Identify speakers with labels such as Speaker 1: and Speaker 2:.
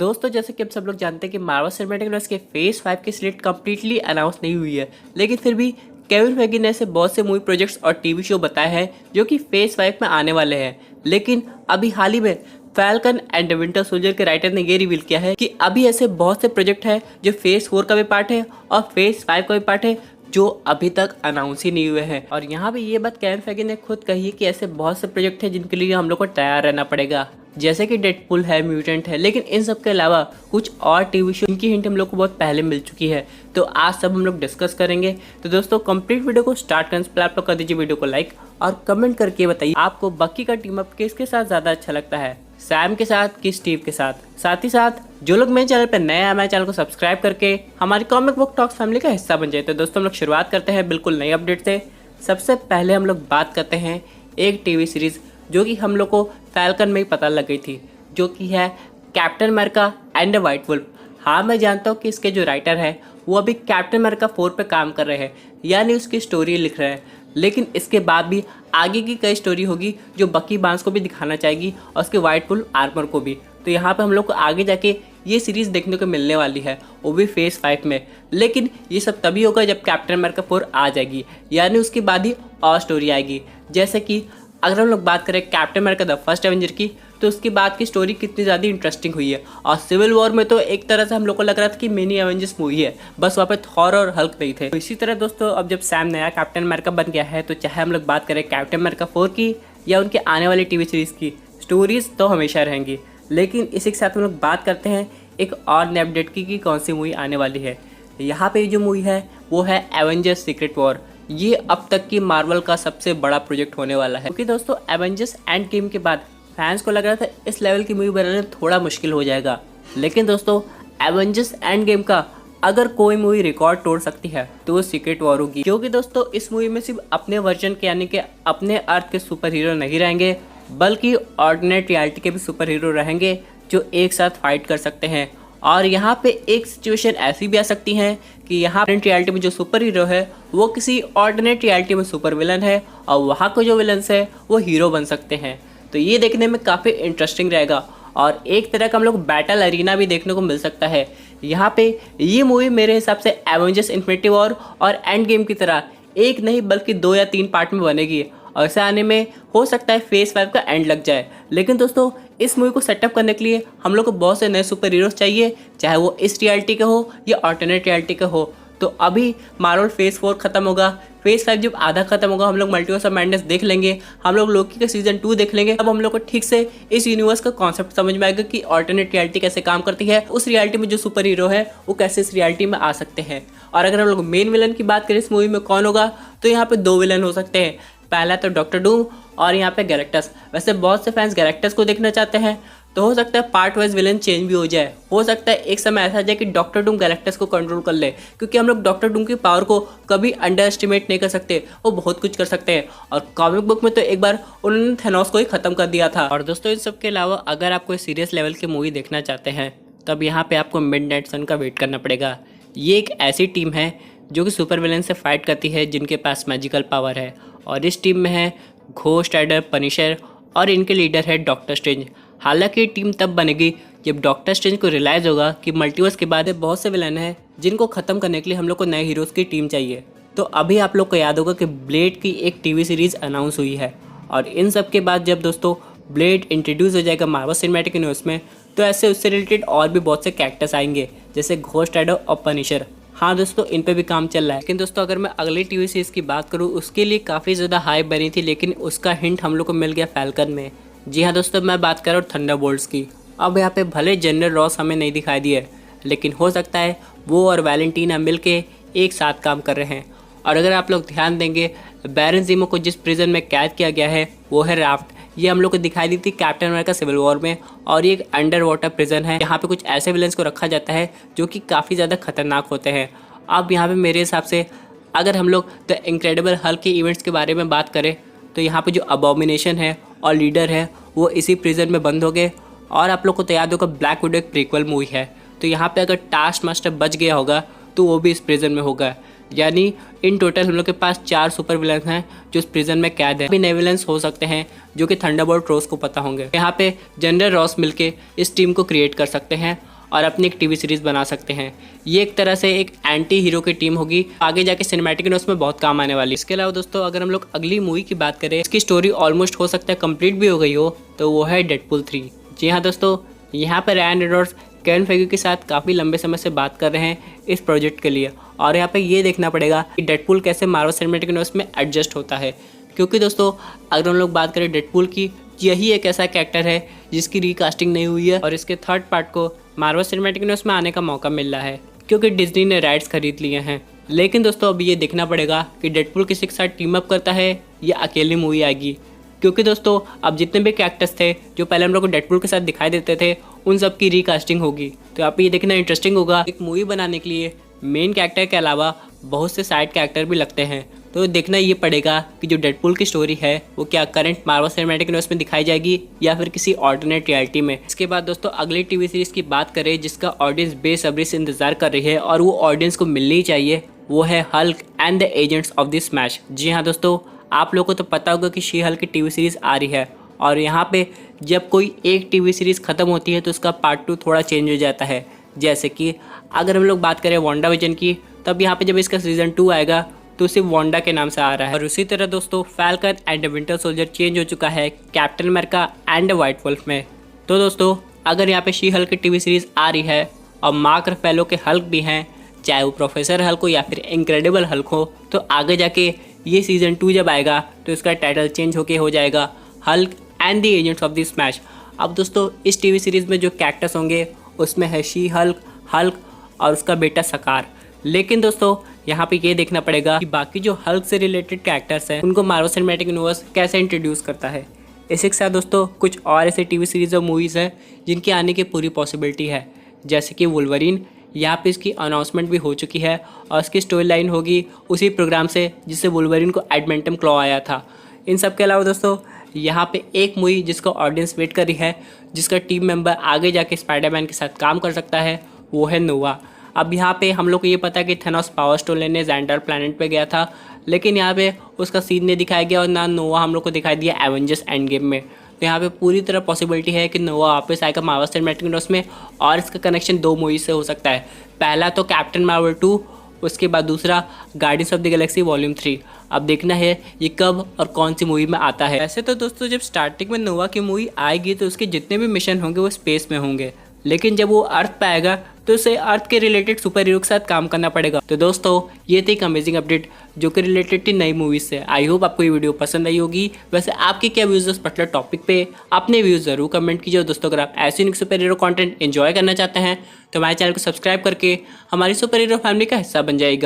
Speaker 1: दोस्तों जैसे कि आप सब लोग जानते हैं कि मार्वल सिनेमैटिक यूनिवर्स के फेज 5 की स्लेट कंप्लीटली अनाउंस नहीं हुई है, लेकिन फिर भी केविन फेगी ने ऐसे बहुत से मूवी प्रोजेक्ट्स और टीवी शो बताए हैं जो कि फेज 5 में आने वाले हैं। लेकिन अभी हाल ही में फैल्कन एंड विंटर सोल्जर के राइटर ने ये रिवील किया है कि अभी ऐसे बहुत से प्रोजेक्ट हैं जो फेज 4 का भी पार्ट है और फेज 5 का भी पार्ट है जो अभी तक अनाउंस ही नहीं हुए हैं। और यहाँ पे ये बात केविन फेगी ने खुद कही है कि ऐसे बहुत से प्रोजेक्ट हैं जिनके लिए हम लोग को तैयार रहना पड़ेगा, जैसे कि डेडपुल है, म्यूटेंट है, लेकिन इन सब के अलावा कुछ और टीवी शो इनकी हिंट हम लोग को बहुत पहले मिल चुकी है। तो आज सब हम लोग डिस्कस करेंगे। तो दोस्तों कंप्लीट वीडियो को स्टार्ट करने से पहले आप लोग कर दीजिए वीडियो को लाइक और कमेंट करके बताइए आपको बकी का टीम अप किसके साथ ज़्यादा अच्छा लगता है, सैम के साथ कि स्टीव के साथ। साथ ही साथ जो लोग मेरे चैनल पर नए हैं हमारे चैनल को सब्सक्राइब करके हमारी कॉमिक बुक टॉक्स फैमिली का हिस्सा बन जाए। तो दोस्तों हम लोग शुरुआत करते हैं बिल्कुल नई अपडेट से। सबसे पहले हम लोग बात करते हैं एक टीवी सीरीज़ जो कि हम लोग को फैल्कन में ही पता लग गई थी, जो कि है Captain America and the White Wolf. हाँ मैं जानता हूँ कि इसके जो राइटर है वो अभी कैप्टन अमेरिका 4 पे काम कर रहे हैं, यानी उसकी स्टोरी लिख रहे हैं, लेकिन इसके बाद भी आगे की कई स्टोरी होगी जो बकी बार्न्स को भी दिखाना चाहेगी और उसके व्हाइट वुल्फ आर्मर को भी। तो यहाँ पे हम लोग को आगे जाके ये सीरीज़ देखने को मिलने वाली है, वो भी फेज 5 में। लेकिन ये सब तभी होगा जब कैप्टन अमेरिका 4 आ जाएगी, यानी उसके बाद ही और स्टोरी आएगी। जैसे कि अगर हम लोग बात करें captain America the first Avenger की, तो उसके बाद की स्टोरी कितनी ज़्यादा इंटरेस्टिंग हुई है। और सिविल वॉर में तो एक तरह से हम लोग को लग रहा था कि मिनी एवेंजर्स मूवी है, बस वहाँ पे थॉर और हल्क नहीं थे। तो इसी तरह दोस्तों अब जब सैम नया कैप्टन अमेरिका बन गया है, तो चाहे हम लोग बात करें कैप्टन अमेरिका 4 की या उनके आने वाली टीवी सीरीज़ की, स्टोरीज तो हमेशा रहेंगी। लेकिन इसी के साथ हम लोग बात करते हैं एक और नए अपडेट की कि कौन सी मूवी आने वाली है। यहाँ पे जो मूवी है वो है एवेंजर्स सीक्रेट वॉर। ये अब तक की मार्वल का सबसे बड़ा प्रोजेक्ट होने वाला है, क्योंकि दोस्तों एवेंजर्स एंड गेम के बाद फैंस को लग रहा था इस लेवल की मूवी बनाना थोड़ा मुश्किल हो जाएगा। लेकिन दोस्तों एवेंजर्स एंड गेम का अगर कोई मूवी रिकॉर्ड तोड़ सकती है तो वो सीक्रेट वॉर होगी, क्योंकि दोस्तों इस मूवी में सिर्फ अपने वर्जन के यानी कि अपने अर्थ के सुपर हीरो नहीं रहेंगे, बल्कि ऑर्डिनेट रियलिटी के भी सुपर हीरो रहेंगे जो एक साथ फाइट कर सकते हैं। और यहाँ पे एक सिचुएशन ऐसी भी आ सकती है कि यहाँ रियलिटी में जो सुपर हीरो है वो किसी ऑर्डिनेट रियलिटी में सुपर विलन है और वहाँ को जो विलन्स है वो हीरो बन सकते हैं। तो ये देखने में काफ़ी इंटरेस्टिंग रहेगा और एक तरह का हम लोग बैटल अरीना भी देखने को मिल सकता है। यहाँ पे ये मूवी मेरे हिसाब से एवेंजर्स इन्फिनिटी वॉर और एंड गेम की तरह एक नहीं बल्कि 2 या 3 पार्ट में बनेगी। और ऐसे आने में हो सकता है फेज 5 का एंड लग जाए। लेकिन दोस्तों इस मूवी को सेटअप करने के लिए हम लोग को बहुत से नए सुपर हीरोज चाहिए, चाहे वो इस रियलिटी के हो या ऑल्टरनेट रियलिटी के हो। तो अभी मार्वल फेज 4 खत्म होगा, फेज 5 जब आधा खत्म होगा हम लोग मल्टीवर्स ऑफ मैडनेस देख लेंगे, हम लोग लोकी का सीजन 2 देख लेंगे। अब हम लोग को ठीक से इस यूनिवर्स का कॉन्सेप्ट समझ में आएगा कि ऑल्टरनेट रियलिटी कैसे काम करती है, उस रियलिटी में जो सुपर हीरो है वो कैसे इस रियलिटी में आ सकते हैं। और अगर हम लोग मेन विलन की बात करें इस मूवी में कौन होगा, तो यहाँ पे 2 विलन हो सकते हैं। पहला तो डॉक्टर डूम और यहाँ पे गैलेक्टस। वैसे बहुत से फैंस गैलेक्टस को देखना चाहते हैं, तो हो सकता है पार्ट वाइज विलन चेंज भी हो जाए। हो सकता है एक समय ऐसा जाए कि डॉक्टर डूम गैलेक्टस को कंट्रोल कर ले, क्योंकि हम लोग डॉक्टर डूम की पावर को कभी अंडर एस्टिमेट नहीं कर सकते, वो बहुत कुछ कर सकते हैं। और कॉमिक बुक में तो एक बार उन्होंने थेनोस को ही खत्म कर दिया था। और दोस्तों इन सब के अलावा अगर आप कोई सीरियस लेवल की मूवी देखना चाहते हैं तब यहाँ पे आपको मिडनाइट सन का वेट करना पड़ेगा। ये एक ऐसी टीम है जो कि सुपर विलन से फाइट करती है जिनके पास मैजिकल पावर है, और इस टीम में है घोस्ट राइडर, पनिशर और इनके लीडर है डॉक्टर स्ट्रेंज। हालांकि टीम तब बनेगी जब डॉक्टर स्ट्रेंज को रियलाइज़ होगा कि मल्टीवर्स के बाद बहुत से विलन हैं जिनको ख़त्म करने के लिए हम लोग को नए हीरोज़ की टीम चाहिए। तो अभी आप लोग को याद होगा कि ब्लेड की एक टीवी सीरीज़ अनाउंस हुई है, और इन सब के बाद जब दोस्तों ब्लेड इंट्रोड्यूस हो जाएगा मार्वल सिनेमैटिक यूनिवर्स में, तो ऐसे उससे रिलेटेड और भी बहुत से कैरेक्टर्स आएंगे जैसे घोस्ट राइडर और पनिशर। हाँ दोस्तों इन पे भी काम चल रहा है। लेकिन दोस्तों अगर मैं अगली टीवी सीरीज़ की बात करूँ, उसके लिए काफ़ी ज़्यादा हाइप बनी थी, लेकिन उसका हिंट हम लोग को मिल गया फैल्कन में। जी हाँ दोस्तों मैं बात कर रहा हूँ थंडरबोल्ट्स की। अब यहाँ पे भले जनरल रॉस हमें नहीं दिखाई दिए, लेकिन हो सकता है वो और वैलेंटीना मिल के एक साथ काम कर रहे हैं। और अगर आप लोग ध्यान देंगे, बैरन ज़ीमो को जिस प्रिजन में कैद किया गया है वो है राफ्ट। ये हम लोग को दिखाई दी थी कैप्टन अमेरिका सिविल वॉर में, और ये एक अंडर वाटर प्रिजन है। यहाँ पे कुछ ऐसे विलन्स को रखा जाता है जो कि काफ़ी ज़्यादा खतरनाक होते हैं। अब यहाँ पे मेरे हिसाब से अगर हम लोग द इनक्रेडिबल हल्क के इवेंट्स के बारे में बात करें, तो यहाँ पे जो अबॉमिनेशन है और लीडर है वो इसी प्रिजन में बंद हो गए। और आप लोग को तो याद होगा ब्लैक विडो एक प्रीक्वल मूवी है, तो यहाँ पे अगर टास्क मास्टर बच गया होगा तो वो भी इस प्रिजन में होगा। यानी इन टोटल हम लोग के पास 4 सुपर विलन हैं जो इस प्रिजन में कैद है। अभी नए विलन्स हो सकते हैं जो कि थंडरबोल्ट रॉस को पता होंगे। यहाँ पे जनरल रॉस मिलके इस टीम को क्रिएट कर सकते हैं और अपनी एक टीवी सीरीज बना सकते हैं। ये एक तरह से एक एंटी हीरो की टीम होगी, आगे जाके सिनेमैटिक यूनिवर्स में बहुत काम आने वाली है। इसके अलावा दोस्तों अगर हम लोग अगली मूवी की बात करें, इसकी स्टोरी ऑलमोस्ट हो सकता है कंप्लीट भी हो गई हो, तो वो है डेडपूल 3। जी हाँ दोस्तों, यहाँ पर रायन रेनॉल्ड्स केविन फेगी के साथ काफ़ी लंबे समय से बात कर रहे हैं इस प्रोजेक्ट के लिए, और यहाँ पे ये देखना पड़ेगा कि डेडपूल कैसे मार्वल सिनेमैटिक यूनिवर्स में एडजस्ट होता है। क्योंकि दोस्तों अगर हम लोग बात करें डेडपूल की, यही एक ऐसा कैरेक्टर है जिसकी रिकास्टिंग नहीं हुई है और इसके थर्ड पार्ट को मार्वल सिनेमैटिक यूनिवर्स में आने का मौका मिल रहा है क्योंकि डिज्नी ने राइट्स खरीद लिए हैं। लेकिन दोस्तों अभी ये देखना पड़ेगा कि डेडपूल किसी के साथ टीम अप करता है या अकेली मूवी आएगी, क्योंकि दोस्तों अब जितने भी कैरेक्टर्स थे जो पहले हम लोग को डेडपूल के साथ दिखाई देते थे उन सब की रिकास्टिंग होगी। तो यहाँ पे ये देखना इंटरेस्टिंग होगा। एक मूवी बनाने के लिए मेन कैरेक्टर के अलावा बहुत से साइड कैरेक्टर भी लगते हैं, तो देखना ये पड़ेगा कि जो डेडपूल की स्टोरी है वो क्या करंट मार्वल सिनेमैटिक यूनिवर्स में दिखाई जाएगी या फिर किसी ऑल्टरनेट रियलिटी में। इसके बाद दोस्तों अगली टीवी सीरीज की बात करें जिसका ऑडियंस बेसब्री से इंतजार कर रही है और वो ऑडियंस को मिलनी चाहिए, वो है Hulk and the agents of the smash. जी हाँ दोस्तों, आप लोगों को तो पता होगा कि शी हल्क की टीवी सीरीज आ रही है और यहाँ पे जब कोई एक टीवी सीरीज खत्म होती है तो उसका पार्ट 2 थोड़ा चेंज हो जाता है। जैसे कि अगर हम लोग बात करें वांडाविजन की, तब यहाँ पे जब इसका सीजन 2 आएगा तो सिर्फ वांडा के नाम से आ रहा है। और उसी तरह दोस्तों Falcon and Winter Soldier change हो चुका है Captain America and White Wolf में। तो दोस्तों अगर यहाँ पे शी हल्क की टीवी सीरीज आ रही है और मार्क रफेलो के हल्क भी हैं, चाहे वो प्रोफेसर हल्क हो या फिर इनक्रेडिबल हल्क हो, तो आगे जाके ये सीजन 2 जब आएगा तो इसका टाइटल चेंज होके हो जाएगा Hulk and the agents of the smash. अब दोस्तों इस टीवी सीरीज में जो कैरेक्टर्स होंगे उसमें है शी हल्क, हल्क और उसका बेटा सकार। लेकिन दोस्तों यहाँ पे ये देखना पड़ेगा कि बाकी जो हल्क से रिलेटेड कैरेक्टर्स हैं उनको मार्वल सिनेमैटिक यूनिवर्स कैसे इंट्रोड्यूस करता है। इसी के साथ दोस्तों कुछ और ऐसे टीवी सीरीज और मूवीज़ हैं जिनकी आने की पूरी पॉसिबिलिटी है, जैसे कि वुल्वरीन। यहाँ पे इसकी अनाउंसमेंट भी हो चुकी है और इसकी स्टोरी लाइन होगी उसी प्रोग्राम से जिससे वुल्वरीन को एडमेंटम क्लॉ आया था। इन सब के अलावा दोस्तों यहाँ पे एक मूवी जिसका ऑडियंस वेट कर रही है, जिसका टीम मेंबर आगे जाके स्पाइडरमैन के साथ काम कर सकता है, वो है नोवा। अब यहाँ पे हम लोग को ये पता है कि थेनोस पावर स्टोन लेने ज़ैंडर प्लैनेट पे गया था, लेकिन यहाँ पे उसका सीन नहीं दिखाया गया और ना नोवा हम लोग को दिखाई दिया एवेंजर्स एंड गेम में। तो यहाँ पे पूरी तरह पॉसिबिलिटी है कि नोवा वापस आएगा मार्वल सिनेमैटिक यूनिवर्स में और इसका कनेक्शन 2 मूवी से हो सकता है। पहला तो कैप्टन मार्वल 2, उसके बाद दूसरा guardians of the Galaxy volume 3। अब देखना है ये कब और कौन सी मूवी में आता है। वैसे तो दोस्तों जब स्टार्टिंग में नोवा की मूवी आएगी तो उसके जितने भी मिशन होंगे वो स्पेस में होंगे, लेकिन जब वो अर्थ पे आएगा तो उसे अर्थ के रिलेटेड सुपर हीरो के साथ काम करना पड़ेगा। तो दोस्तों ये थी एक अमेजिंग अपडेट जो कि रिलेटेड थी नई मूवीज से। आई होप आपको ये वीडियो पसंद आई होगी। वैसे आपके क्या व्यूज इस पर्टिकुलर टॉपिक पे, अपने व्यूज जरूर कमेंट कीजिए। दोस्तों अगर आप ऐसे unique super hero content enjoy करना चाहते हैं तो हमारे चैनल को सब्सक्राइब करके हमारी सुपर हीरो फैमिली का हिस्सा बन जाएगा।